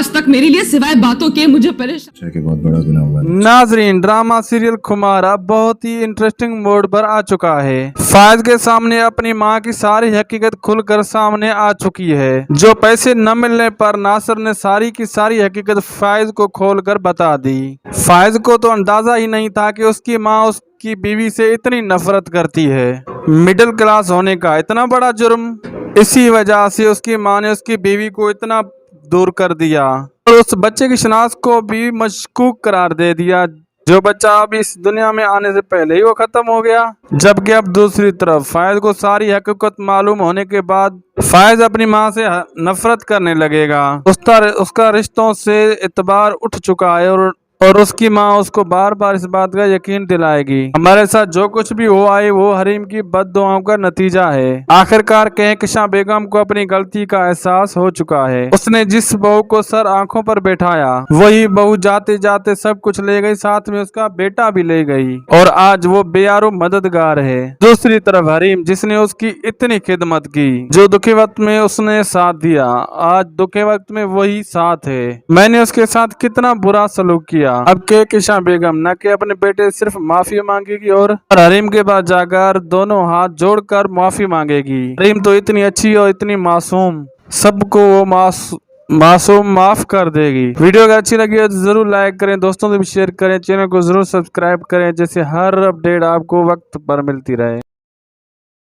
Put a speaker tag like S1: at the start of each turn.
S1: आज तक मेरे लिए सिवाय बातों के मुझे परेशान
S2: के बहुत बड़ा गुनाह हुआ।
S3: नाजरीन, ड्रामा सीरियल खुमार अब बहुत ही इंटरेस्टिंग मोड पर आ चुका है। फायज के सामने अपनी मां की सारी हकीकत खुलकर सामने आ चुकी है। जो पैसे न मिलने पर नासिर ने सारी की सारी हकीकत फायज को खोलकर बता दी। फायज को तो अंदाजा ही नहीं था कि उसकी मां उसकी बीवी से इतनी नफरत करती है। मिडिल क्लास होने का इतना बड़ा जुर्म, इसी वजह से उसकी मां ने उसकी बीवी को इतना दूर कर दिया और उस बच्चे की शनाख्त को भी मशकूक करार दे दिया, जो बच्चा अब इस दुनिया में आने से पहले ही वो खत्म हो गया। जबकि अब दूसरी तरफ फायज को सारी हकीकत मालूम होने के बाद फायज अपनी मां से नफरत करने लगेगा। उसका रिश्तों से एतबार उठ चुका है और उसकी माँ उसको बार बार इस बात का यकीन दिलाएगी। हमारे साथ जो कुछ भी हुआ है वो हरीम की बद्दुआओं का नतीजा है। आखिरकार कहकशां बेगम को अपनी गलती का एहसास हो चुका है। उसने जिस बहू को सर आंखों पर बैठाया वही बहू जाते जाते सब कुछ ले गई, साथ में उसका बेटा भी ले गई और आज वो बेयारो मददगार है। दूसरी तरफ हरीम, जिसने उसकी इतनी खिदमत की, जो दुखी वक्त में उसने साथ दिया, आज दुखी वक्त में वही साथ है। मैंने उसके साथ कितना बुरा सलूक किया। अब कहकशां बेगम न कि अपने बेटे सिर्फ माफी मांगेगी और हरीम के पास जाकर दोनों हाथ जोड़कर माफी मांगेगी। हरीम तो इतनी अच्छी और इतनी मासूम, सबको वो मासूम माफ कर देगी। वीडियो अगर अच्छी लगी हो तो जरूर लाइक करें, दोस्तों से भी शेयर करें, चैनल को जरूर सब्सक्राइब करें, जैसे हर अपडेट आपको वक्त पर मिलती रहे।